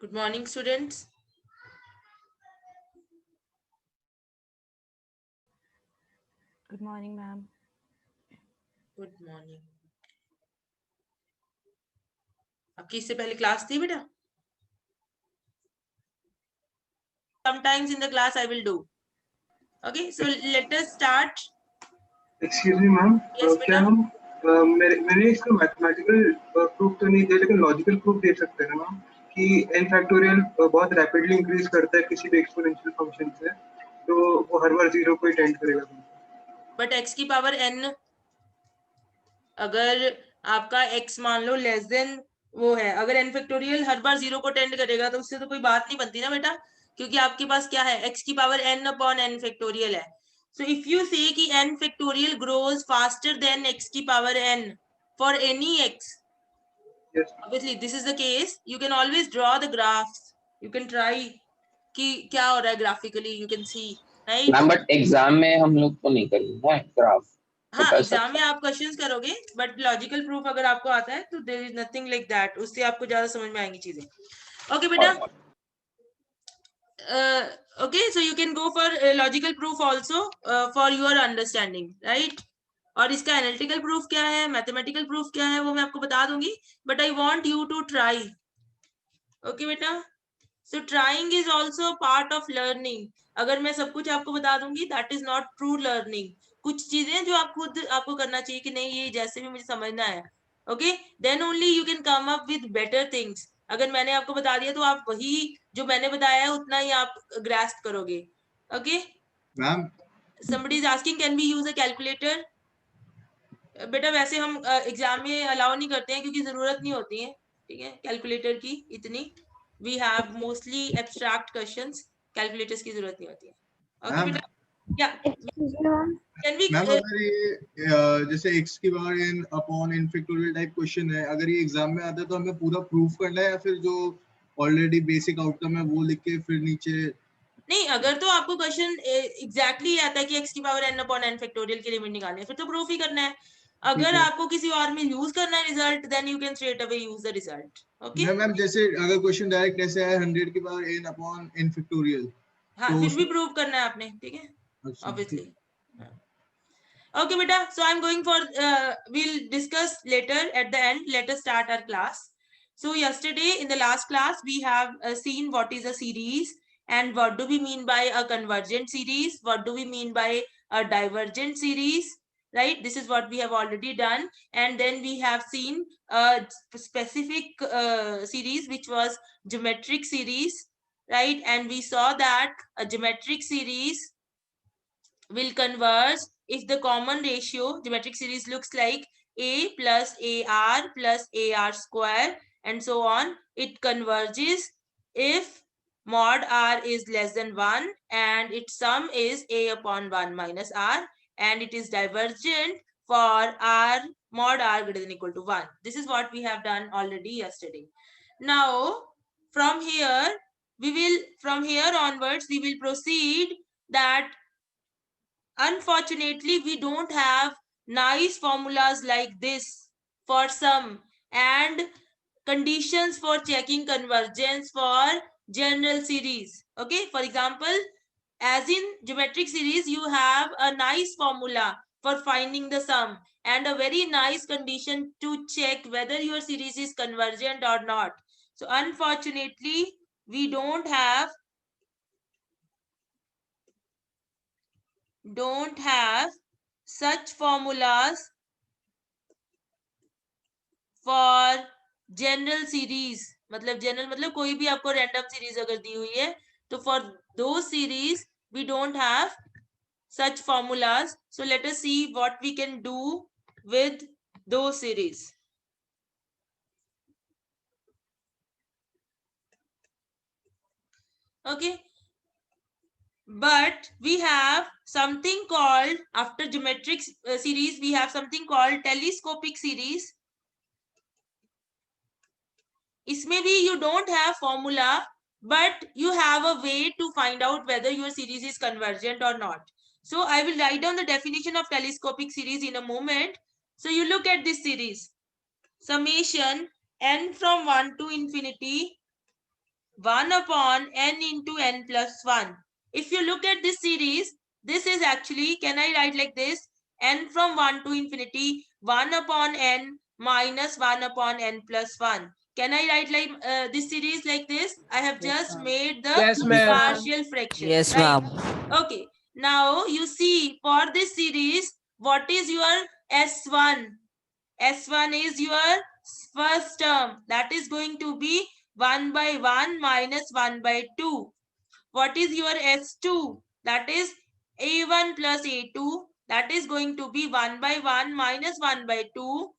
Good morning, students. Good morning, ma'am. Good morning. आपकी इससे पहले क्लास थी बेटा? Sometimes in the class I will do. Okay, so let us start. Excuse me ma'am, Yes, क्या बेटा. हम मैंने इसका मैथमेटिकल प्रूफ तो नहीं दिया लेकिन लॉजिकल प्रूफ दे सकते हैं ना मैम कि n फैक्टोरियल बहुत रैपिडली इंक्रीज करता है किसी भी एक्सपोनेंशियल फंक्शन से, तो वो हर बार जीरो को ही टेंड करेगा। But x की पावर n, अगर आपका x मान लो लेस देन वो है, अगर n फैक्टोरियल हर बार जीरो को टेंड करेगा तो उससे तो कोई बात नहीं बनती ना बेटा, क्योंकि आपके पास क्या है, x की power n upon n factorial है. So if you say कि n factorial grows faster than x की power n for any x, Yes. obviously this is the case, you can always draw the graphs, you can try कि क्या हो रहा है graphically, you can see, right? Ma'am but exam में हम लोग तो नहीं करेंगे ना ग्राफ. हाँ, एग्जाम में आप क्वेश्चंस करोगे, बट लॉजिकल प्रूफ अगर आपको आता है तो there is nothing like that, उससे आपको ज्यादा समझ में आएंगी चीजें. ओके बेटा. Okay, so you can go for logical proof also for your understanding, right? और इसका एनालिटिकल प्रूफ क्या है, मैथमेटिकल प्रूफ क्या है, वो मैं आपको बता दूंगी, but I want you to try. Okay बेटा. So trying is also part of learning. अगर मैं सब कुछ आपको बता दूंगी, that is not true learning. कुछ चीजें जो आप खुद आपको करना चाहिए कि नहीं, ये जैसे भी मुझे समझना है. Okay, then only you can come up with better things. अगर मैंने आपको बता दिया तो आप वही जो मैंने बताया है उतना ही आप ग्रास्प करोगे. Okay ma'am, somebody is asking can we use a calculator. बेटा वैसे हम एग्जाम में अलाउ नहीं करते हैं क्योंकि जरूरत नहीं होती है, ठीक है, कैलकुलेटर की इतनी. We have mostly abstract questions, calculators की जरूरत नहीं होती है. ओके मैम, बेटा. या कैन वी मैम अगर ये जैसे x की power n upon n factorial type question है, अगर ये एग्जाम में आता है तो हमें पूरा प्रूफ करना है या फिर जो ऑलरेडी बेसिक आउटकम है वो लिख के फिर नीचे? नहीं, अगर तो आपको क्वेश्चन एग्जैक्टली आता है कि x की power n upon n factorial की लिमिट निकालनी है, फिर तो प्रूफ ही करना है. अगर आपको किसी और में यूज करना है result, then you can straight away use the result. Okay ma'am जैसे अगर क्वेश्चन डायरेक्ट ऐसे है 100 की power n upon n factorial, हाँ, तो फिर भी प्रूव करना है आपने, ठीक है, अच्छा, obviously. Okay, beta. So I'm going for, we'll discuss later at the end. Let us start our class. So yesterday in the last class, we have seen what is a series and what do we mean by a convergent series? What do we mean by a divergent series? Right? This is what we have already done. And then we have seen a specific series, which was geometric series, right? And we saw that a geometric series will converge if the common ratio geometric series looks like a plus ar plus ar square and so on. It converges if mod r is less than 1 and its sum is a upon 1 minus r, and it is divergent for r mod r greater than equal to 1. This is what we have done already yesterday. Now from here onwards we will proceed that unfortunately we don't have nice formulas like this for sum and conditions for checking convergence for general series. Okay, for example, as in geometric series you have a nice formula for finding the sum and a very nice condition to check whether your series is convergent or not. So unfortunately we don't have such formulas for general series. मतलब general मतलब कोई भी आपको random series अगर दी हुई है तो for those series we don't have such formulas. So let us see what we can do with those series. Okay, but we have something called, after geometric series we have something called telescopic series. इसमें भी you don't have formula, but you have a way to find out whether your series is convergent or not. So I will write down the definition of telescopic series in a moment. So you look at this series, summation n from 1 to infinity 1 upon n into n plus 1. If you look at this series, this is actually, can I write like this? N from 1 to infinity, 1 upon n minus 1 upon n plus 1. Can I write like this series like this? I have just made the Yes, ma'am. partial fraction. Yes, right? ma'am. Okay. Now you see for this series, what is your S1? S1 is your first term. That is going to be 1 by 1 minus 1 by 2. What is your S2? That is A1 plus A2. That is going to be 1 by 1 minus 1 by 2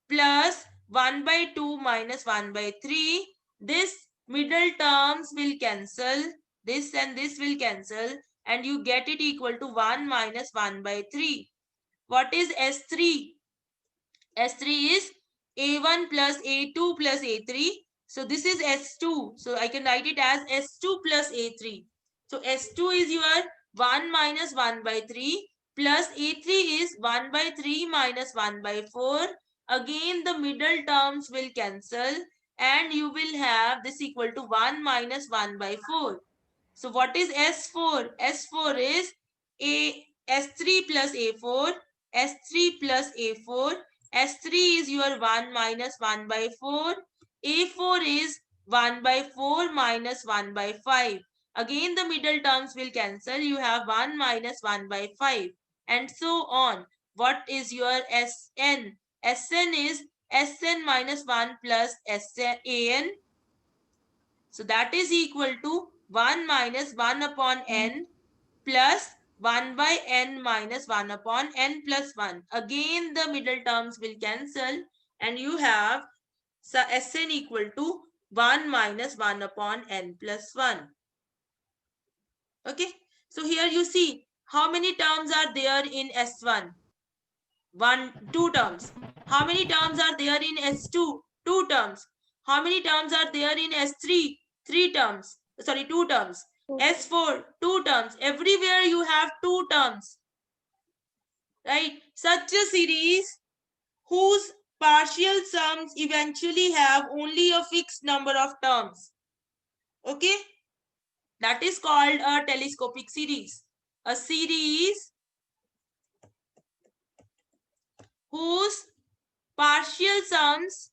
plus 1 by 2 minus 1 by 3. This middle terms will cancel. This and this will cancel. And you get it equal to 1 minus 1 by 3. What is S3? S3 is A1 plus A2 plus A3. So this is S2. So I can write it as S2 plus A3. So S2 is your 1 minus 1 by 3 plus A3 is 1 by 3 minus 1 by 4. Again, the middle terms will cancel and you will have this equal to 1 minus 1 by 4. So what is S4? S4 is S3 plus A4, S3 plus A4. S3 is your 1 minus 1 by 4. A4 is 1 by 4 minus 1 by 5. Again, the middle terms will cancel. You have 1 minus 1 by 5 and so on. What is your Sn? Sn is Sn minus 1 plus An. So that is equal to 1 minus 1 upon n plus 1 by n minus 1 upon n plus 1. Again, the middle terms will cancel and you have Sn equal to 1 minus 1 upon n plus 1. Okay. So here you see how many terms are there in S1? 2 terms. How many terms are there in S2? 2 terms. How many terms are there in S3? 3 terms. Sorry, 2 terms. S4, 2 terms. Everywhere you have 2 terms. Right? Such a series whose partial sums eventually have only a fixed number of terms. Okay? That is called a telescopic series. A series whose partial sums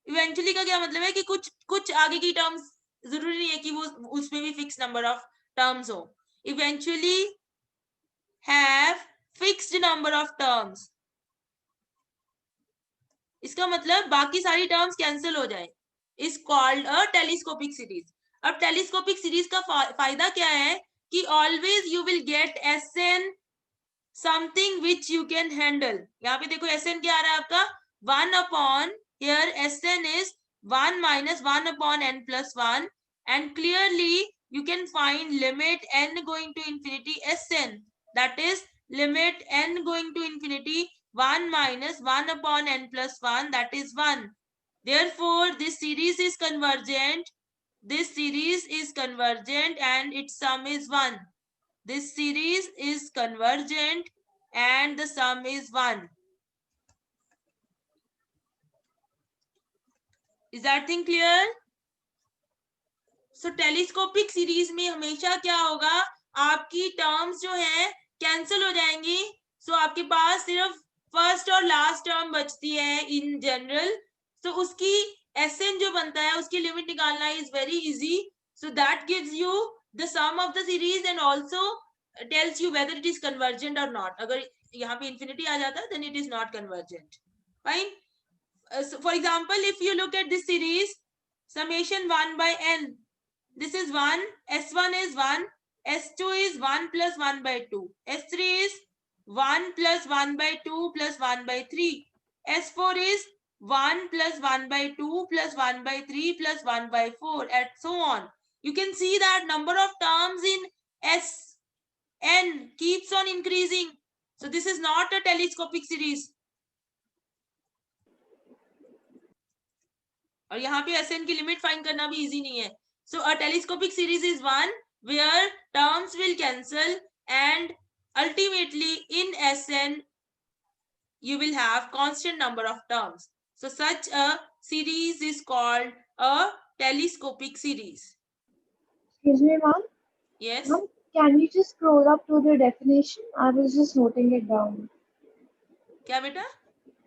eventually का क्या मतलब है कि कुछ आगे की terms जरूरी नहीं है कि वो उसमें भी फिक्स नंबर ऑफ टर्म्स हो. Eventually have fixed number of terms. इसका मतलब बाकी सारी टर्म्स कैंसिल हो जाए. Is called a telescopic series. अब टेलीस्कोपिक सीरीज का फायदा क्या है कि always you will get Sn something which you can handle. यहाँ पे देखो Sn क्या आ रहा है आपका 1 upon, here Sn is 1 minus 1 upon n plus 1 and clearly you can find limit n going to infinity Sn, that is limit n going to infinity 1 minus 1 upon n plus 1, that is 1. Therefore this series is convergent. This series is convergent and its sum is 1. This series is convergent and the sum is 1. Is that thing clear? So telescopic series में हमेशा क्या होगा, आपकी terms जो है cancel हो जाएंगी. So आपके पास सिर्फ फर्स्ट और लास्ट टर्म बचती है इन जनरल. So उसकी Sn जो बनता है उसकी लिमिट निकालना is very easy. So that gives you the sum of the series and also tells you whether it is convergent or not. अगर यहाँ पे infinity आ जाता है then it is not convergent. Fine. So for example, if you look at this series, summation 1 by n, this is 1, S1 is 1, S2 is 1 plus 1 by 2, S3 is 1 plus 1 by 2 plus 1 by 3, S4 is 1 plus 1 by 2 plus 1 by 3 plus 1 by 4 and so on. You can see that number of terms in Sn keeps on increasing. So this is not a telescopic series. और यहाँ पे Sn की limit find करना भी easy नहीं है. So a telescopic series is one where terms will cancel and ultimately in Sn you will have constant number of terms. So such a series is called a telescopic series. Excuse me, ma'am. Yes. Ma'am, can you just scroll up to the definition? I was just noting it down. क्या बेटा?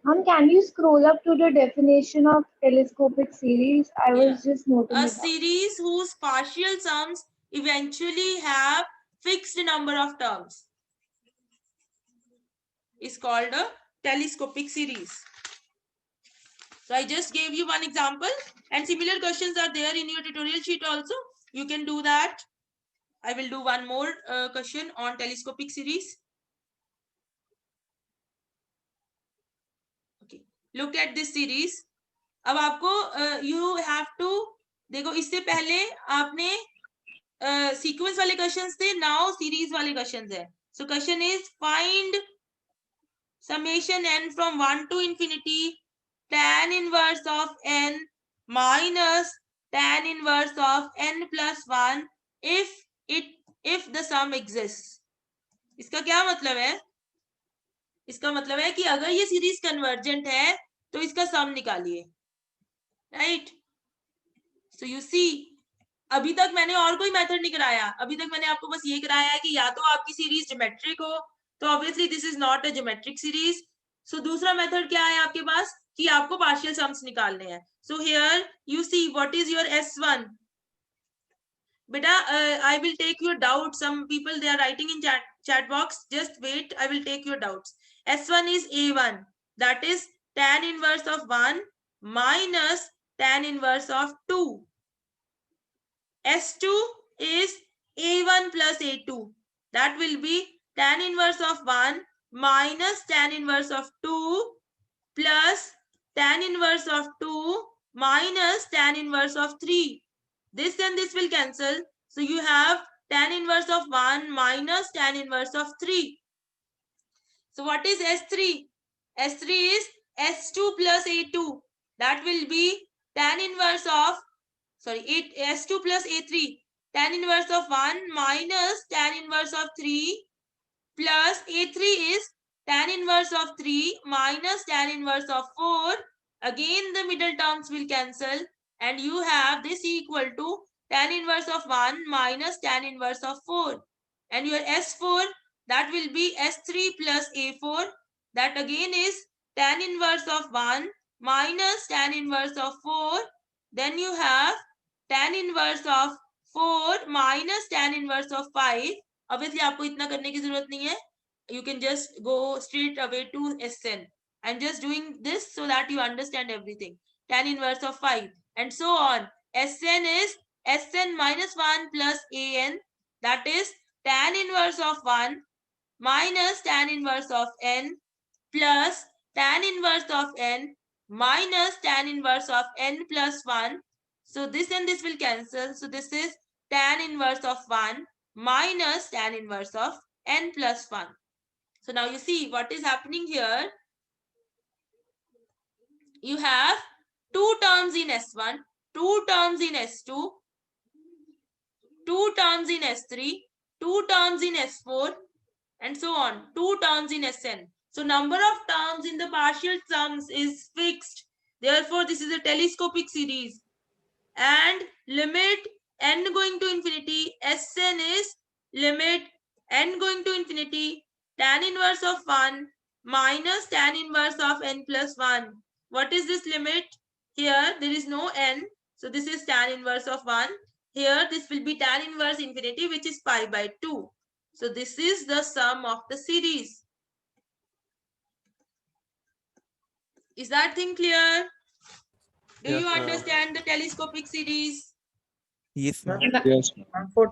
Ma'am, can you scroll up to the definition of telescopic series? I was just noting A it down. series whose partial sums eventually have fixed number of terms is called a telescopic series. So I just gave you one example, and similar questions are there in your tutorial sheet also. You can do that. I will do one more question on telescopic series. Okay, look at this series. अब आपको you have to देखो, इससे पहले आपने sequence वाले questions थे, now series वाले questions है. So question is find summation n from 1 to infinity tan inverse of n minus tan inverse of n plus 1 if the sum exists. इसका क्या मतलब है? इसका मतलब है कि अगर ये सीरीज कन्वर्जेंट है तो इसका सम निकालिए, राइट? सो यू सी, अभी तक मैंने और कोई मेथड नहीं कराया. अभी तक मैंने आपको बस ये कराया है कि या तो आपकी सीरीज ज्योमेट्रिक हो, तो obviously this is not a geometric series. So दूसरा मेथड क्या है आपके पास कि आपको पार्शियल सम्स निकालने हैं. So here you see what is your S1. बेटा I will take your doubt. Some people they are writing in chat box. Just wait, I will take your doubts. S1 is A1, that is tan inverse of 1 minus tan inverse of 2. S2 is A1 plus A2, that will be tan inverse of 1 minus tan inverse of 2 plus tan inverse of 2 minus tan inverse of 3. This and this will cancel. So you have tan inverse of 1 minus tan inverse of 3. So what is S3? S3 is S2 plus A2. That will be tan inverse of, S2 plus A3. Tan inverse of 1 minus tan inverse of 3 plus A3 is tan inverse of 3 minus tan inverse of 4. Again the middle terms will cancel and you have this equal to tan inverse of 1 minus tan inverse of 4. And your S4, that will be S3 plus A4. That again is tan inverse of 1 minus tan inverse of 4. Then you have tan inverse of 4 minus tan inverse of 5. Obviously आपको इतना करने की जरूरत नहीं है. You can just go straight away to Sn. I'm just doing this so that you understand everything. Tan inverse of 5 and so on. Sn is Sn minus 1 plus An, that is tan inverse of 1 minus tan inverse of n plus tan inverse of n minus tan inverse of n plus 1. So this and this will cancel. So this is tan inverse of 1 minus tan inverse of n plus 1. So now you see what is happening here. You have two terms in S1, two terms in S2, two terms in S3, two terms in S4, and so on. Two terms in Sn. So number of terms in the partial sums is fixed. Therefore, this is a telescopic series. And limit n going to infinity, Sn is limit n going to infinity tan inverse of 1 minus tan inverse of n plus 1. What is this limit? Here there is no n. So this is tan inverse of 1. Here this will be tan inverse infinity, which is pi by 2. So this is the sum of the series. Is that thing clear? Do you understand the telescopic series? Yes, ma'am. Yes.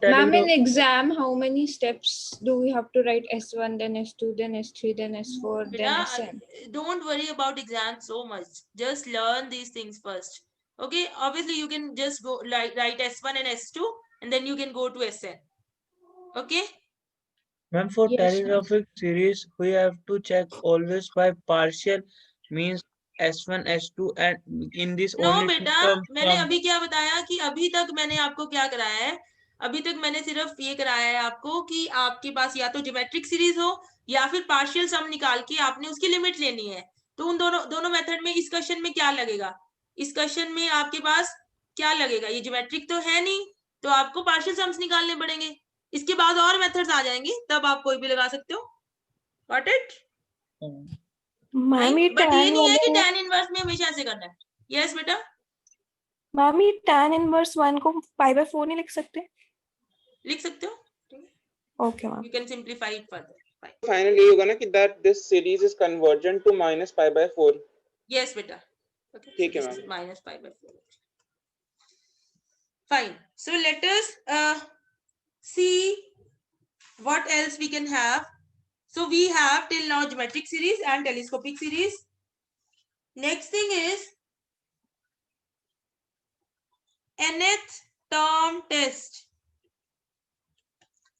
Ma'am, in exam, how many steps do we have to write? S1, then S2, then S3, then S4, then Sn? Don't worry about exams so much. Just learn these things first. Okay, obviously you can just go write S1 and S2 and then you can go to Sn. Okay? Ma'am, for Yes, telescopic series, we have to check always by partial means S1, S2 and in this No only two बेटा, terms मैंने from अभी क्या बताया कि अभी तक मैंने आपको क्या कराया है. अभी तक मैंने सिर्फ ये कराया है आपको कि आपके पास या तो ज्योमेट्रिक सीरीज हो या फिर पार्शियल सम निकाल के आपने उसकी लिमिट लेनी है. तो उन दोनों मेथड में इस क्वेश्चन में क्या लगेगा? इस क्वेश्चन में आपके पास क्या लगेगा? ये ज्योमेट्रिक तो है नहीं, तो आपको पार्शियल सम्स निकालने पड़ेंगे। इसके बाद और मेथड्स आ जाएंगे, तब आप कोई भी लगा सकते हो। Got it? मैम ये बट ये tan नहीं है कि वाले tan इनवर्स में हमेशा ऐसे करना है। यस बेटा, मैम ये tan इनवर्स 1 को π/4 नहीं लिख सकते? लिख सकते हो। Okay ma'am. You can simplify it further. Finally ये होगा ना कि that this series is convergent to -π/4. Yes बेटा, okay, ठीक है so this is ma'am. -π/4. Fine. So let us see what else we can have. So we have till now geometric series and telescopic series. Next thing is nth term test.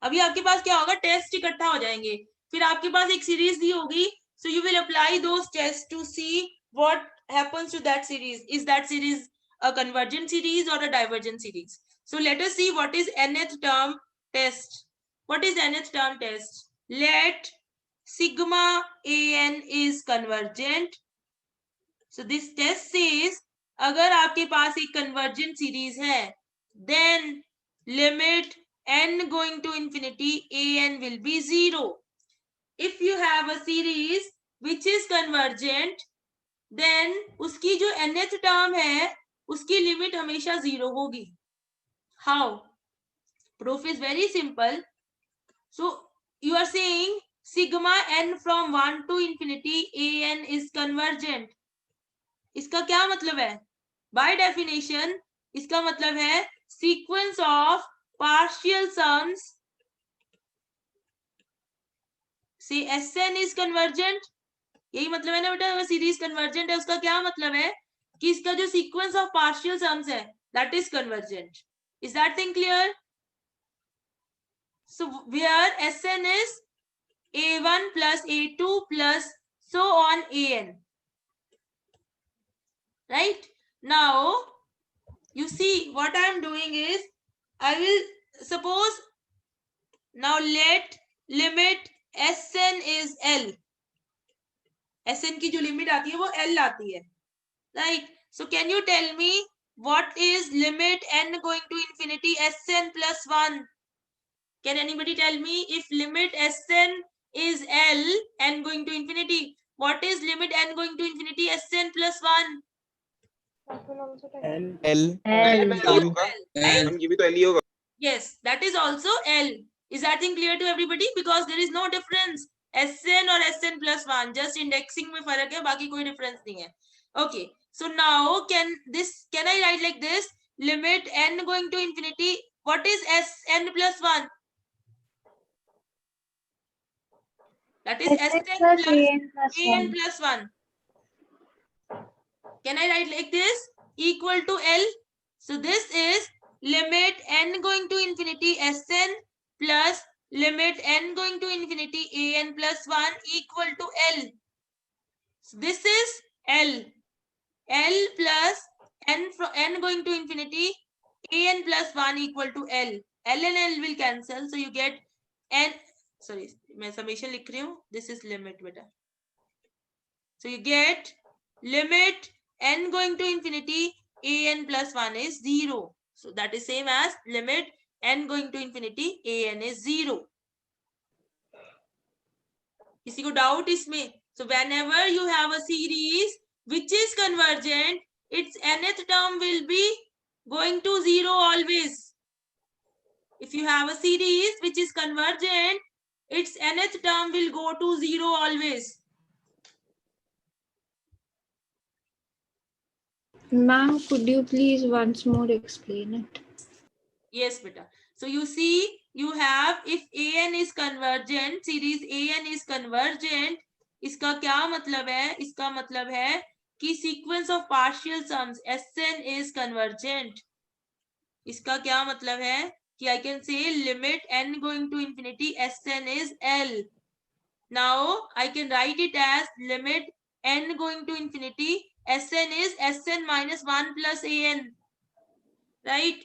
अभी आपके पास क्या होगा? Test इकट्ठा हो जाएंगे, फिर आपके पास एक सीरीज दी होगी. So you will apply those tests to see what happens to that series. Is that series a convergent series or a divergent series? So let us see what is nth term test. What is nth term test? Let sigma an is convergent. So this test says अगर आपके पास एक convergent series है, then limit n going to infinity an will be 0. If you have a series which is convergent, then उसकी जो nth term है उसकी limit हमेशा 0 होगी. How? Proof is very simple. So you are saying sigma n from 1 to infinity an is convergent. इसका क्या मतलब है? By definition इसका मतलब है sequence of partial sums say Sn is convergent. यही मतलब है ना बेटा, अगर सीरीज कन्वर्जेंट है उसका क्या मतलब है कि इसका जो सीक्वेंस ऑफ पार्शियल सम्स है that is convergent. Is that thing clear? So where Sn is a1 plus a2 plus so on an. Right? Now you see what I am doing is I will suppose now let limit Sn is L. Sn की जो limit आती है वो L आती है. Right? So can you tell me what is limit n going to infinity Sn plus 1? Can anybody tell me if limit Sn is L, n going to infinity, what is limit n going to infinity Sn plus 1? L. हम ये भी तो L ही होगा. Yes, that is also L. Is that thing clear to everybody? Because there is no difference. Sn और Sn plus 1, just indexing में फर्क है, बाकी कोई difference नहीं है. Okay, so now can I write like this? Limit n going to infinity. What is Sn plus 1? That is Sn Sn plus plus an plus an 1. plus 1. Can I write like this? Equal to L. So this is limit n going to infinity Sn plus limit n going to infinity an plus 1 equal to L. So this is L. L plus n going to infinity an plus 1 equal to L. L and L will cancel. So you get n. Sorry, मैं summation लिख रही हूँ. This is limit बेटा. So you get limit n going to infinity an plus 1 is 0. So that is same as limit n going to infinity an is 0. किसी को doubt इसमें? So whenever you have a series which is convergent, its nth term will be going to 0 always. If you have a series which is convergent, its nth term will go to 0 always. Ma'am, could you please once more explain it? Yes, beta. So you see, you have if an is convergent, series an is convergent, इसका क्या मतलब है? इसका मतलब है कि sequence of partial sums Sn is convergent. इसका क्या मतलब है कि I can say limit n going to infinity Sn is L. Now I can write it as limit n going to infinity Sn is Sn minus 1 plus an. Right?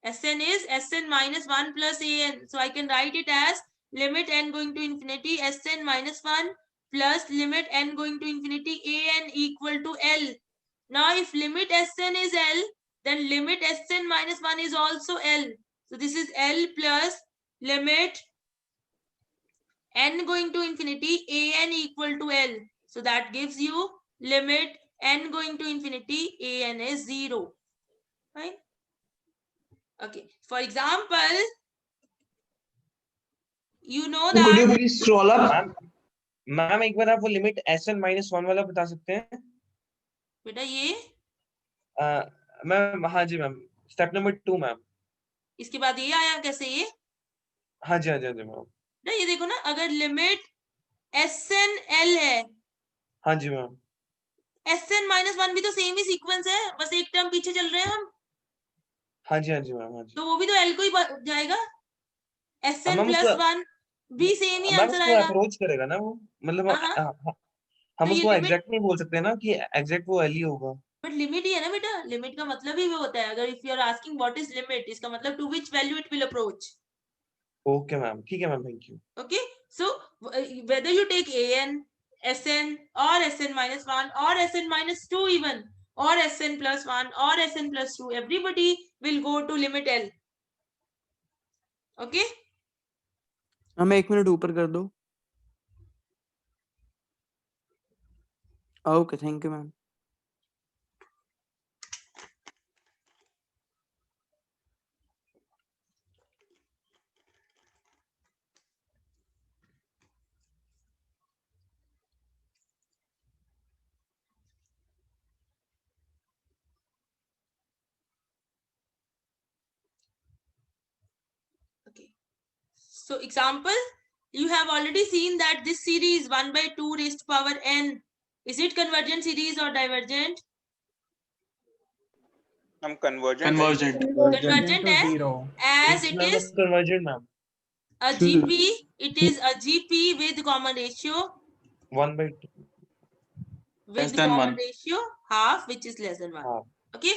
Sn is Sn minus 1 plus an. So I can write it as limit n going to infinity Sn minus 1 plus limit n going to infinity an equal to L. Now if limit Sn is L, then limit Sn minus 1 is also L. So this is L plus limit n going to infinity an equal to L. So that gives you limit n going to infinity an is 0. Right? Okay. For example, you know Could you that. please scroll up? Ma'am एक बार आप वो limit SN minus 1 वाला बता सकते हैं? बेटा ये ma'am हाँ जी मैम, स्टेप नंबर 2 मैम। इसके बाद ये आया कैसे ये? हाँ जी हाँ जी हाँ जी मैम। ना ये देखो ना, अगर लिमिट Sn L है, हाँ जी मैम। Sn minus 1 भी तो सेम ही सीक्वेंस है, बस एक टर्म पीछे चल रहे हैं हम। हाँ जी हाँ जी मैम। हाँ जी। तो वो भी तो L को ही जाएगा। Sn मैम plus 1 भी सेम ही आंसर उसको आएगा। अप्रोच करेगा ना वो, मतलब हम तो ये उसको लिमिट, एग्जैक्ट नहीं बोल सकते ना कि एग्जैक्ट वो L ही होगा। बट लिमिट ही है ना बेटा, लिमिट का मतलब ही वो होता है। अगर if you are asking what is limit, इसका मतलब to which value it will approach. Okay ma'am, ठीक है ma'am, thank you. Okay, so whether you take an, Sn or Sn minus 1 or Sn minus 2 even, or Sn plus 1 or Sn plus 2, everybody will go to limit L. Okay? हमें 1 minute ऊपर कर दो। Okay, thank you ma'am. Okay. So example, you have already seen that this series 1 by 2 raised to power n, is it convergent series or divergent? हम convergent Convergent है, as it is convergent ma'am. a GP, it is a GP with common ratio 1 by 2 with common ratio half, which is less than 1. हाँ। Okay,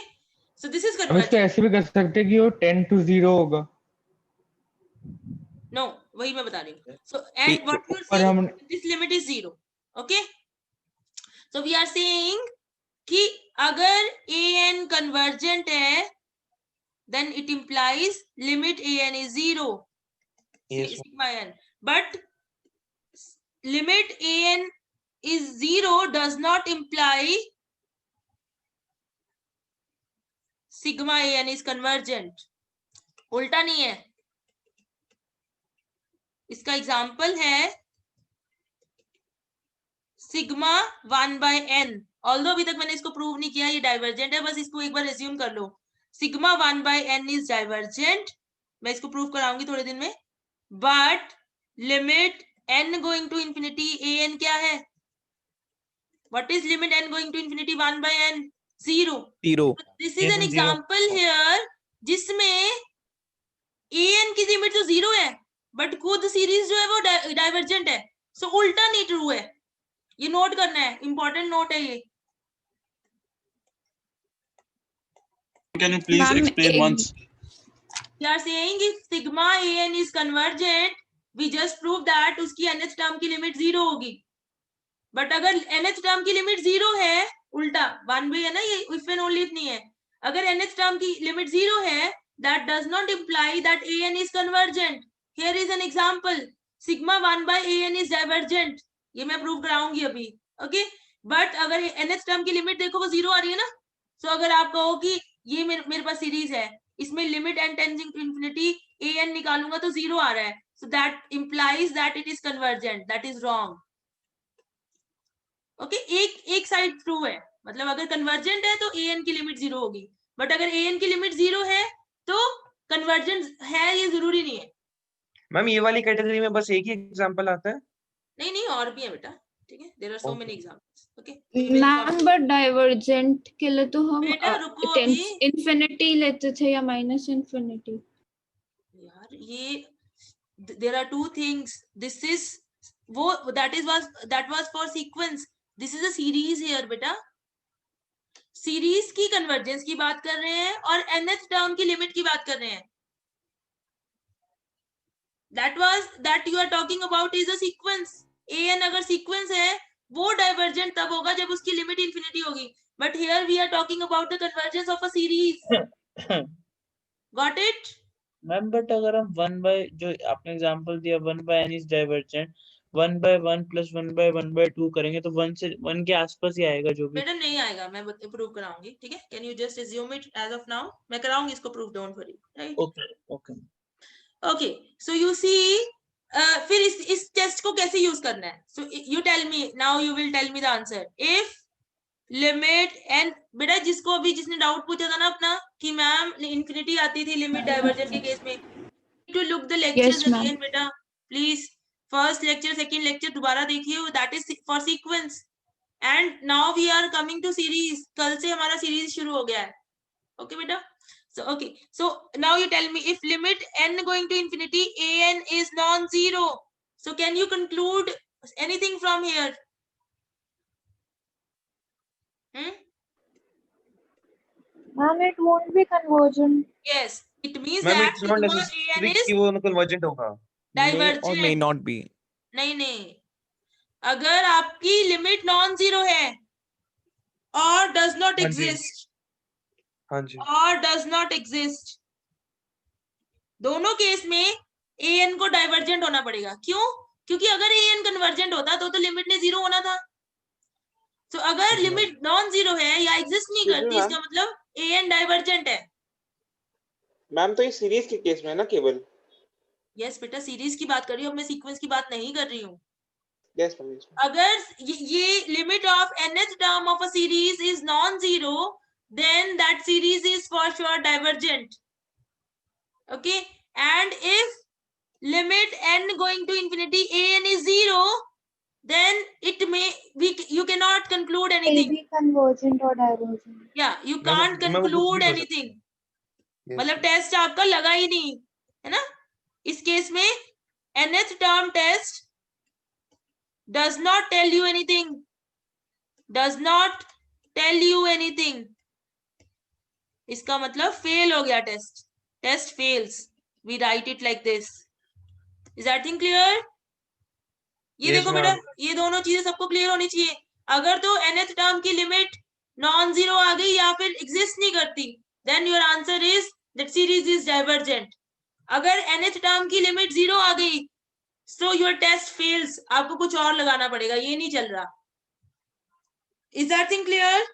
so this is हम इसको convergent. ऐसे भी कर सकते हैं कि वो 10 to 0 होगा। No, वही मैं बता रही हूँ। So and what you are और हम saying, this limit is 0. Okay, so we are saying कि अगर an convergent है, then it implies limit an is 0. Yes. Sigma n. But limit an is 0 does not imply sigma an is convergent. उल्टा नहीं है। इसका example है sigma 1 by n। Although अभी तक मैंने इसको प्रूव नहीं किया ये डाइवर्जेंट है, बस इसको एक बार एज्यूम कर लो। Sigma 1 by n is divergent, मैं इसको प्रूव कराऊंगी थोड़े दिन में। But limit n going to infinity an क्या है? What is limit n going to infinity 1 by n? 0। This is an example here जिसमें an की लिमिट तो 0 है, बट खुद सीरीज जो है वो डाइवर्जेंट है। सो उल्टा नहीं ट्रू है, ये नोट करना है, इंपॉर्टेंट नोट है ये। Can you please explain once? We are saying if sigma an is convergent, we just prove that उसकी nth टर्म की लिमिट 0 होगी। बट अगर nth टर्म की लिमिट 0 है, उल्टा 1 by है ना, ये if and only if नहीं है। अगर nth टर्म की लिमिट 0 है, that does not imply that an is convergent. Here is an example, sigma 1 by an is divergent, ये मैं प्रूव कराऊंगी अभी। ओके, बट अगर nth टर्म की लिमिट देखो वो 0 आ रही है ना, सो अगर आप कहो कि ये मेरे पास सीरीज है, इसमें limit n tending to infinity an निकालूंगा तो 0 आ रहा है, so that implies that it is convergent, that is wrong. Okay, एक साइड ट्रू है, मतलब अगर कन्वर्जेंट है तो an की लिमिट 0 होगी, बट अगर an की लिमिट 0 है तो कन्वर्जेंट है ये जरूरी नहीं है। मैम ये वाली कैटेगरी में बस एक ही एग्जांपल आता है? नहीं और भी है बेटा, ठीक है, there are so many examples. Okay ma'am, but divergent के लिए तो हम बेटा रुको अभी, इंफिनिटी लेते थे या माइनस इंफिनिटी। यार ये there are two things, this is वो that was for sequence, this is a series here बेटा। सीरीज की कन्वर्जेंस की बात कर रहे हैं और nth टर्म की लिमिट की बात कर रहे हैं। that you are talking about is a sequence, an अगर सीक्वेंस है वो डाइवर्जेंट तब होगा जब उसकी लिमिट इंफिनिटी होगी, but here we are talking about the convergence of a series. Got it ma'am? But अगर हम 1 by जो आपने एग्जांपल दिया 1/n इज डाइवर्जेंट, 1/1 + 1/1/2 करेंगे तो 1 से 1 के आसपास ही आएगा जो भी. बेटा नहीं आएगा, मैं प्रूव कराऊंगी. ठीक है, can you just assume it as of now. मैं कराऊंगी इसको prove, don't worry. Right, okay okay. Okay. So you see, फिर इस टेस्ट को कैसे यूज करना है. So you tell me now, you will tell me the answer. If limit and, बेटा जिसको अभी जिसने डाउट पूछा था ना अपना कि मैम इंफिनिटी आती थी लिमिट डाइवर्जेंट के केस में, to look the lectures Yes, ma'am. Again बेटा please. First lecture second lecture दोबारा देखिए, that is for sequence. And now we are coming to series. कल से हमारा सीरीज शुरू हो गया है. ओके बेटा. So okay, so now you tell me, if limit n going to infinity an is non-zero, so can you conclude anything from here? Ma'am, it won't be convergent. Yes, it means Ma'am, that it's not sigma necessary an is कि वो convergent होगा. May or divergent. may not be. नहीं नहीं, अगर आपकी limit non zero है और does not हाँ जी. एग्जिस्ट हाँ जी. और डज नॉट एग्जिस्ट, दोनों केस में an को डाइवर्जेंट होना पड़ेगा. क्यों? क्योंकि अगर an कन्वर्जेंट होता तो लिमिट ने जीरो होना था. तो अगर लिमिट नॉन जीरो है या एग्जिस्ट नहीं Excuse me, करती, ma'am. इसका मतलब an डाइवर्जेंट है. मैम तो ये सीरीज के केस में है ना केवल. यस बेटा, सीरीज की बात कर रही हूँ, मैं सीक्वेंस की बात नहीं कर रही हूँ. Yes ma'am. अगर ये limit of nth term of a series is non zero, then that series is for sure divergent. Okay, and if limit n going to infinity an is zero, then it may you cannot conclude It'll anything. be convergent or divergent. Yeah, you ma'am can't मैं वो कुछ conclude भी हो anything. सकता है. मतलब test आपका लगा ही नहीं है ना. इस केस में nth term test does not tell you anything, does not tell you anything. इसका मतलब फेल हो गया test. Test fails, we write it like this. Is that thing clear? ये Yes, देखो बेटा, ma'am. ये दोनों चीजें सबको क्लियर होनी चाहिए. अगर तो nth टर्म की लिमिट नॉन जीरो आ गई या फिर एग्जिस्ट नहीं करती, then your answer is that series is divergent. अगर nth टर्म की लिमिट जीरो आ गई, सो योर टेस्ट फेल्स. आपको कुछ और लगाना पड़ेगा, ये नहीं चल रहा. Is that thing clear?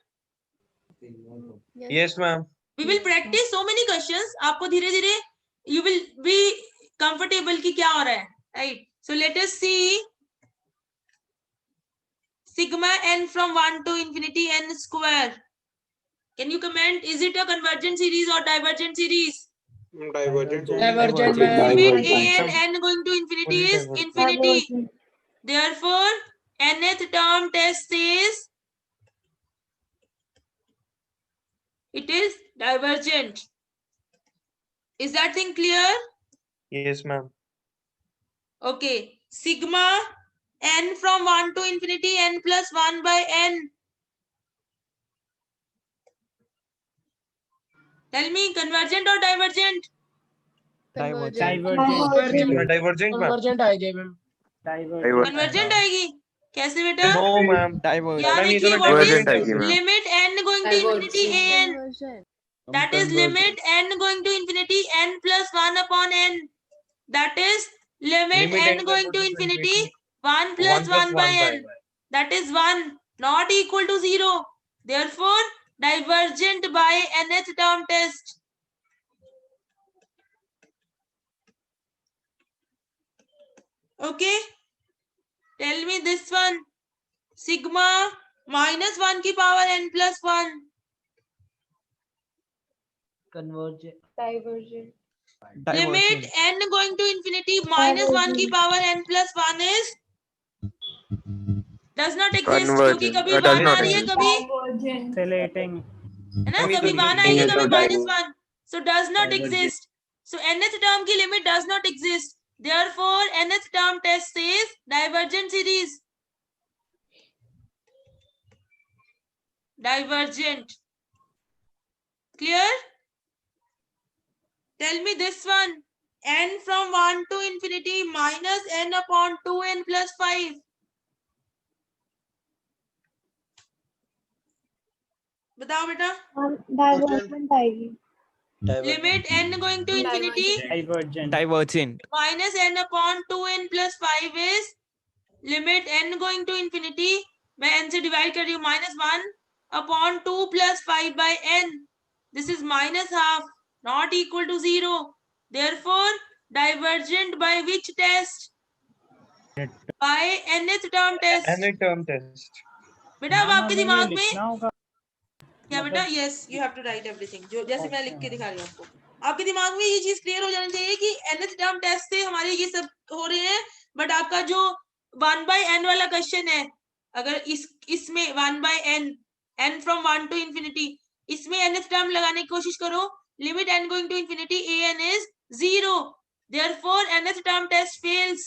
Yes, ma'am. We will practice so many questions. आपको धीरे धीरे you will be comfortable कि क्या हो रहा है. Right? So let us see sigma n from 1 to infinity n square. Can you comment? Is it a convergent series or divergent series? Divergent. Limit an n going to infinity Only is divergent. infinity. Divergent. Therefore, nth term test says it is divergent. Is that thing clear? Yes, ma'am. Okay. Sigma n from 1 to infinity n plus 1 by n. Tell me, convergent or divergent? Divergent. Divergent, ma'am. Convergent आएगी. कैसे बेटा? No, ma'am. Divergent. यहाँ Ma'am, ये देखिए, तो what is divergent है. limit n going to infinity an? That is limit n going to infinity n plus 1 upon n. That is limit n going to infinity 1 plus 1 by n. That is 1, not equal to 0. Therefore, divergent by nth term test. Okay. Tell me this one. Sigma minus 1 की power n plus 1. Convergent. Divergent. Limit n going to infinity minus 1 की power n plus 1 is does not exist. क्योंकि कभी 1 आ रही है, कभी Oscillating. है ना, हम ये तो कभी 1 नहीं आएगी, है कभी तो minus 1. So does not exist. So nth term की limit does not exist. Therefore, nth term test says divergent series. Divergent. Clear? Tell me this one. N from 1 to infinity minus n upon 2n plus 5. बताओ बेटा। Divergent आएगी। Limit n going to infinity Divergent. minus n upon 2n plus 5 is limit n going to infinity, मैं n से divide कर रही हूँ, -1 upon 2 plus 5 by n. This is -half, not equal to 0. Therefore, divergent by which test? By nth term test. nth term test. बेटा अब आपके दिमाग में होगा। क्या बेटा? Yes, you have to write everything, जो जैसे मैं लिख के दिखा रही हूँ आपको। आपके दिमाग में ये चीज क्लियर हो जानी चाहिए कि nth टर्म टेस्ट से हमारे ये सब हो रहे हैं, बट आपका जो 1/n वाला क्वेश्चन है, अगर इसमें 1/n, n from 1 to infinity, इसमें nth टर्म लगाने की कोशिश करो, limit n going to infinity an is 0, therefore nth term test fails,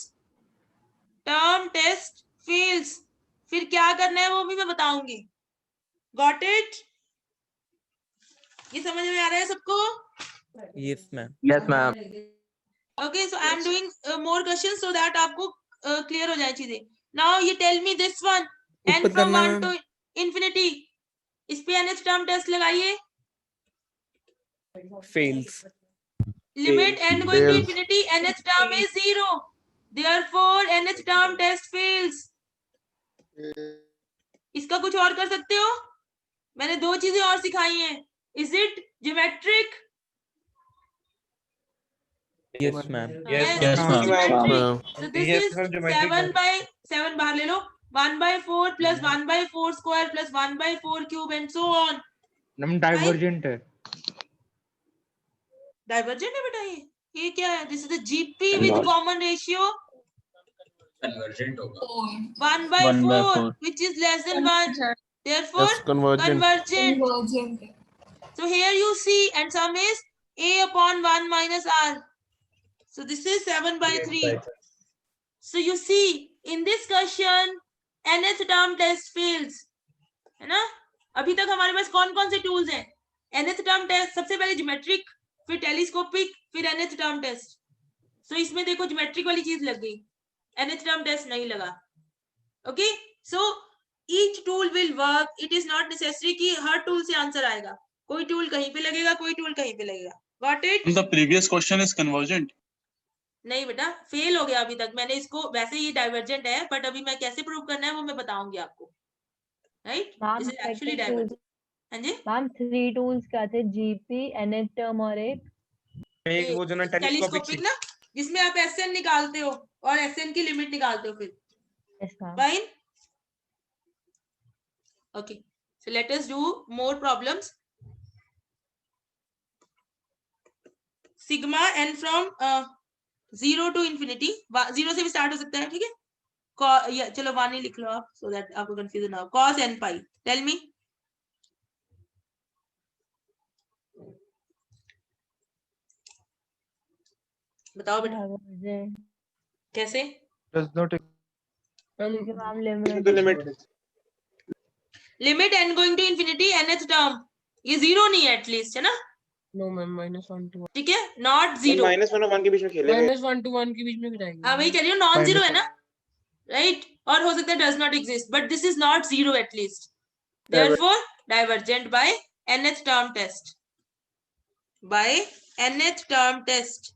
term test fails. फिर क्या करना है वो भी मैं बताऊंगी। Got it? ये समझ में आ रहा है सबको? Yes, ma'am. Yes, ma'am. Okay, so I am doing more questions so that आपको clear हो जाए चीजें। Now you tell me this one, n ऊपर from करना 1 है। to infinity, इस पे nth term test लगाइए। Fails. Limit n going to Fails. infinity, nth term is 0, therefore nth term test fails. इसका कुछ और कर सकते हो? मैंने 2 चीजें और सिखाई हैं। Is it geometric? Yes, ma'am. Yes, Yes, ma'am. Geometric. So this Yes, is ma'am, geometric 7/7 बाहर ले लो, 1/4 plus 1/4 square plus 1/4 cube and so on. Divergent है। Divergent है बेटा ये क्या है? This is the GP with common ratio Convergent होगा। 1/4, which is less than 1. Therefore, Yes, convergent. convergent. So here you see, and sum is a upon 1 minus r. So this is 7/3. So you see, in this question, nth term test fails. है ना? अभी तक हमारे पास कौन कौन से tools हैं? nth term test, सबसे पहले ज्योमेट्रिक, फिर टेलीस्कोपिक, फिर nth term test. So इसमें देखो ज्योमेट्रिक वाली चीज लग गई, nth term test नहीं लगा। Okay? So each tool will work. It is not necessary कि हर टूल से आंसर आएगा। कोई टूल कहीं पे लगेगा, कोई टूल कहीं पे लगेगा। Got it? The previous question is convergent. नहीं बेटा, फेल हो गया अभी तक। मैंने इसको, वैसे ये डाइवर्जेंट है, बट अभी मैं कैसे प्रूव करना है वो मैं बताऊंगी आपको। Right? This is actually divergent. हाँ जी मैम 3 टूल्स क्या थे? जीपी, nth टर्म और एक वो जो ना टेलीस्कोपिक ना, जिसमें आप एसएन निकालते हो और एसएन की लिमिट निकालते हो फिर। Fine? Okay, so let us do more problems. Sigma n from 0 to infinity, 0 से भी स्टार्ट हो सकता है, ठीक है? चलो 1 ही लिख लो आप, सो दैट आपको कंफ्यूजन ना हो। cos n पाई, टेल मी। बताओ बेटा कैसे? Does not. Limit n going to infinity, nth term, ये 0 नहीं है एटलीस्ट, है ना? No ma'am, -1 to 1। ठीक है, नॉट 0। -1 और 1 के बीच में खेलेंगे। -1 to 1 के बीच में गिराएंगे। हाँ वही कह रही हूँ, नॉन जीरो है ना, राइट? और हो सकता है does not exist, but this is not 0 at least, therefore divergent by nth term test, by nth term test.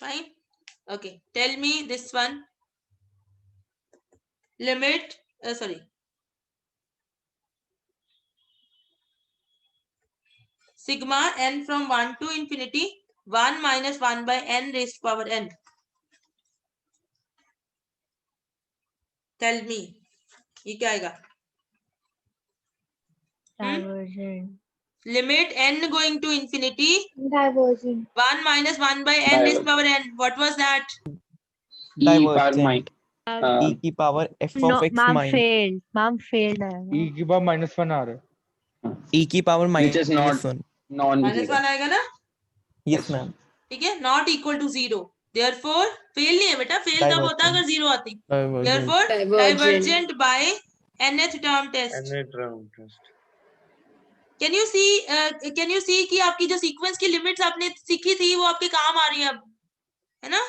Fine? Okay, tell me this one. Limit sorry, sigma n from 1 to infinity, 1 minus 1 by n raised to power n. Tell me, ये क्या आएगा? Divergent. Limit n going to infinity, Divergent. 1 minus 1 by n raised to power n. What was that? Divergent. E की power f No, of x ma'am minus failed. Ma'am failed है। e की power -1 आ रहा है। e की power -1 -1 आएगा ना? Yes, ma'am. ठीक है, not equal to 0. Therefore, fail नहीं है बेटा, fail तब होता अगर 0 आती। Therefore, divergent by nth term test. nth term test. Can you see कि आपकी जो सीक्वेंस की लिमिट्स आपने सीखी थी वो आपके काम आ रही है अब, है ना?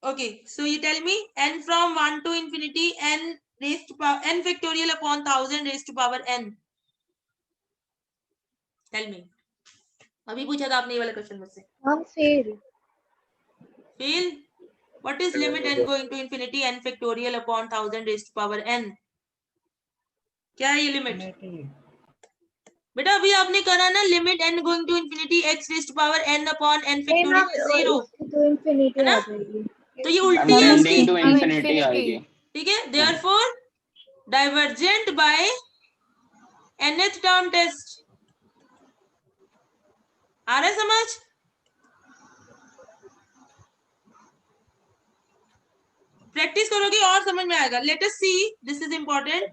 Okay, so you tell me n from 1 to infinity, n raised to power n factorial upon 1000 raised to power n? Tell me. अभी पूछा था आपने ये वाला क्वेश्चन मुझसे. हम fail. Fail. What is limit n going to infinity n factorial upon 1000 raised to power n? क्या है ये लिमिट? बेटा अभी आपने करा ना limit n going to infinity x raised to power n upon n factorial 0 तो infinity है ना? आ जाएगी. तो ये उल्टी है उसकी. टू इंफिनिटी आएगी. ठीक है. Therefore divergent by nth term test. आ रहा है समझ? प्रैक्टिस करोगे और समझ में आएगा. Let us see. This is important.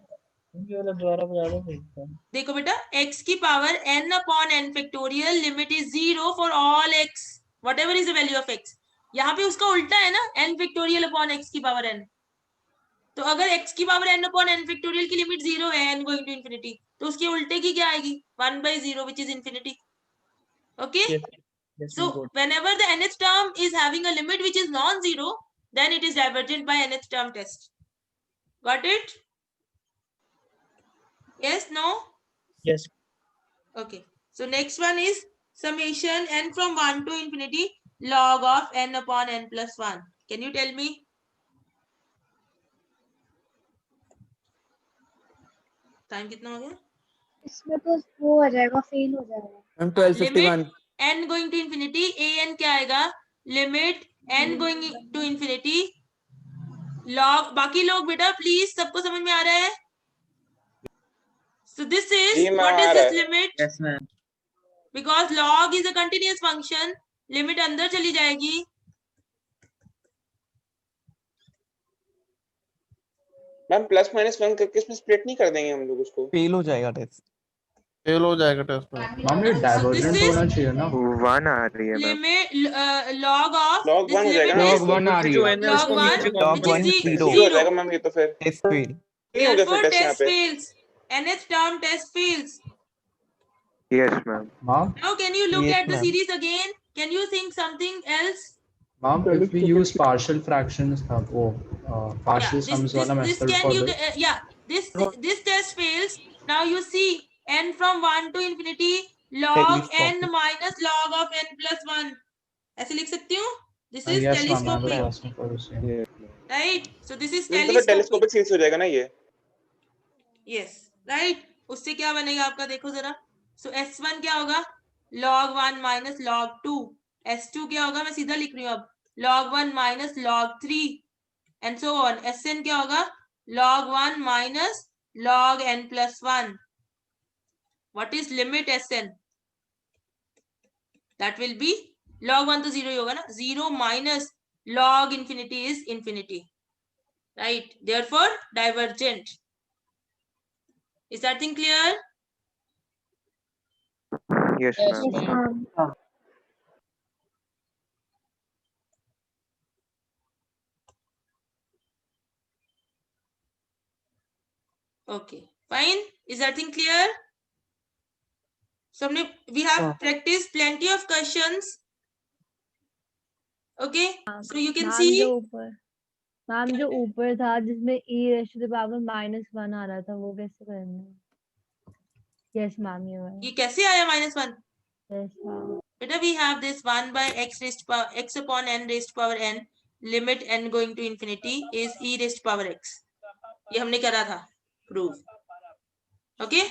देखो बेटा x की power n upon n factorial limit is 0 for all x whatever is the value of x. यहाँ पे उसका उल्टा है ना n फैक्टोरियल अपॉन x की पावर n. तो अगर x की power n upon n factorial की लिमिट 0 है n गोइंग टू इंफिनिटी तो उसके उल्टे की क्या आएगी 1/0 which is infinity. Okay. So whenever the nth term is having a limit which is non-zero, then it is divergent by nth term test. Got it? Yes, no? Yes. Okay. So next one is summation n from 1 to infinity log of n upon n plus 1. Can you tell me? Time कितना हो गया? इसमें तो वो हो जाएगा, fail हो जाएगा. 1251. n going to infinity an क्या आएगा? Limit n going to infinity log. बाकी लोग बेटा प्लीज सबको समझ में आ रहा है? So this is what is this limit? Yes, ma'am. Because log is a continuous function, limit अंदर चली जाएगी. मैम प्लस माइनस 1 करके इसमें स्प्लिट नहीं कर देंगे हम लोग उसको? फेल हो जाएगा टेस्ट. फेल हो जाएगा टेस्ट में. मैम ये डाइवर्जेंट होना चाहिए ना. 1 आ रही है ma'am. Limit log of log 1 हो जाएगा. log 1 आ रही है. log 1 log 1 0 हो जाएगा मैम. ये तो फिर टेस्ट फेल. नहीं हो गया फिर टेस्ट यहाँ test पे. fails. nth term test fails. Yes ma'am. Ma'am, Now can you look Yes, at the ma'am. series again? Can you think something else? ma'am, if we use partial fractions, partial sums wala this method can for you this. this test fails. Now you see n from 1 to infinity log n minus log of n plus 1. ऐसे लिख सकती हूँ. This is Yes, ma'am, I was telescopic, asking for the same. right? So this is तो फिर telescopic series हो जाएगा ना ये. Yes, right. उससे क्या बनेगा आपका देखो जरा. So s1 क्या होगा? log 1 minus log 2. s2 क्या होगा? मैं सीधा लिख रही हूँ अब. log 1 minus log 3 and so on. sn क्या होगा? log 1 minus log n plus 1. What is limit sn? That will be log 1 तो 0 ही होगा ना. 0 minus log infinity is infinity. Right? Therefore divergent. Is that thing clear? Yes ma'am. Okay, fine. Is that thing clear? So we have practiced plenty of questions. Okay, so you can see. Ma'am जो ऊपर था जिसमें e raised to the power -1 आ रहा था वो कैसे करना है? Yes मैम ये कैसे आया -1? Yes ma'am. Better we have this 1 by x raised to power x upon n raised to power n limit n going to infinity is e raised to power x. ये हमने करा था proof. Okay,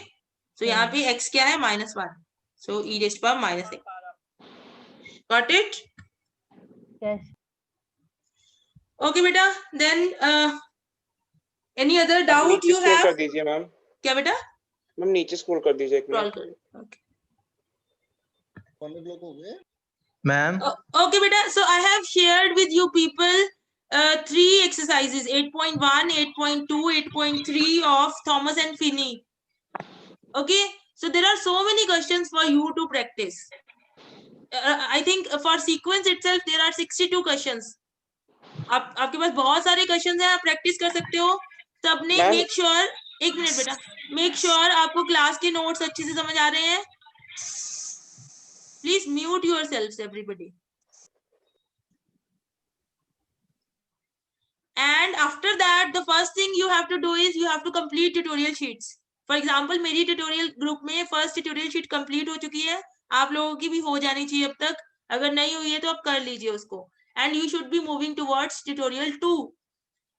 so यहाँ पे x क्या है -1. So e raised to power -x. Got it? Yes. Okay बेटा. Then any other doubt you scroll have? कर दीजिए मैम. क्या बेटा? मैम नीचे स्क्रॉल कर दीजिए एक minute. Okay. Ma'am. Okay beta, so I have shared with you people 3 exercises, 8.1, 8.2, 8.3 of Thomas and Finney. Okay, so there are so many questions for you to practice. I think for sequence itself there are 62 questions. आपके पास बहुत सारे questions हैं, आप practice कर सकते हो. सबने make sure, एक मिनट बेटा, मेक श्योर आपको क्लास के नोट्स अच्छे से समझ आ रहे हैं. Please mute yourselves, everybody. and after that the first thing you have to do is you have to complete tutorial sheets. For example, मेरी tutorial group में first tutorial sheet complete हो चुकी है, आप लोगों की भी हो जानी चाहिए अब तक, अगर नहीं हुई है तो आप कर लीजिए उसको, and you should be moving towards tutorial 2.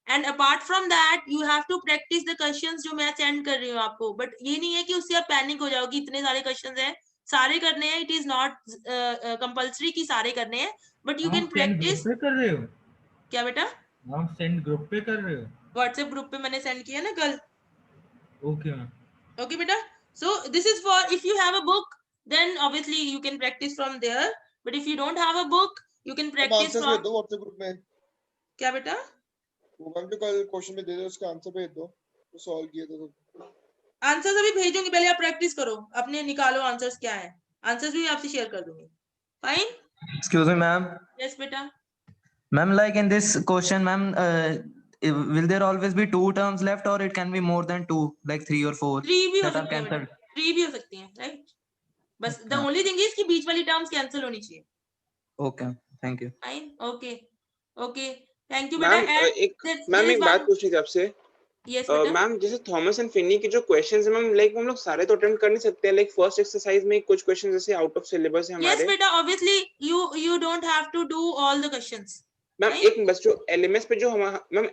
And apart from that you have to practice the questions जो मैं send कर रही हूँ आपको, but ये नहीं है कि उससे आप panic हो जाओगी, इतने सारे questions हैं, सारे करने हैं, it is not compulsory कि सारे करने हैं, but you can practice. पे कर रहे हो क्या बेटा? आप सेंड ग्रुप पे कर रहे हो? व्हाट्सएप ग्रुप पे मैंने सेंड किया ना कल. Okay ma'am. Okay बेटा, so this is for if you have a book then obviously you can practice from there, but if you don't have a book you can practice from. दो WhatsApp group में. क्या बेटा? वो ma'am जो कल question में दे दो उसका आंसर भेज दो, तो सॉल्व किया तो आंसर्स अभी भेजूंगी, पहले आप प्रैक्टिस करो, अपने निकालो आंसर्स क्या है, आंसर्स भी आपसे शेयर कर दूंगी. Fine. Excuse me, ma'am. Yes बेटा. Ma'am, like in this question, ma'am, will there always be 2 terms left, or it can be more than 2, like 3 or 4? 3 भी हो that are सकती है, cancelled? 3 भी हो सकती हैं, राइट. बस द ओनली थिंग इज कि बीच वाली टर्म्स कैंसिल होनी चाहिए. Okay, thank you. Fine. Okay okay, thank you बेटा. मैम एक बात पूछनी थी आपसे. यस बेटा. मैम जैसे थॉमस एंड फिनी के जो क्वेश्चंस हैं मैम, लाइक हम लोग सारे तो अटेम्प्ट कर नहीं सकते हैं, लाइक फर्स्ट एक्सरसाइज में कुछ क्वेश्चन जैसे आउट ऑफ सिलेबस है हमारे. यस बेटा, obviously you don't have to do all the questions. Ma'am एक बस जो एलएमएस पे जो हम मैम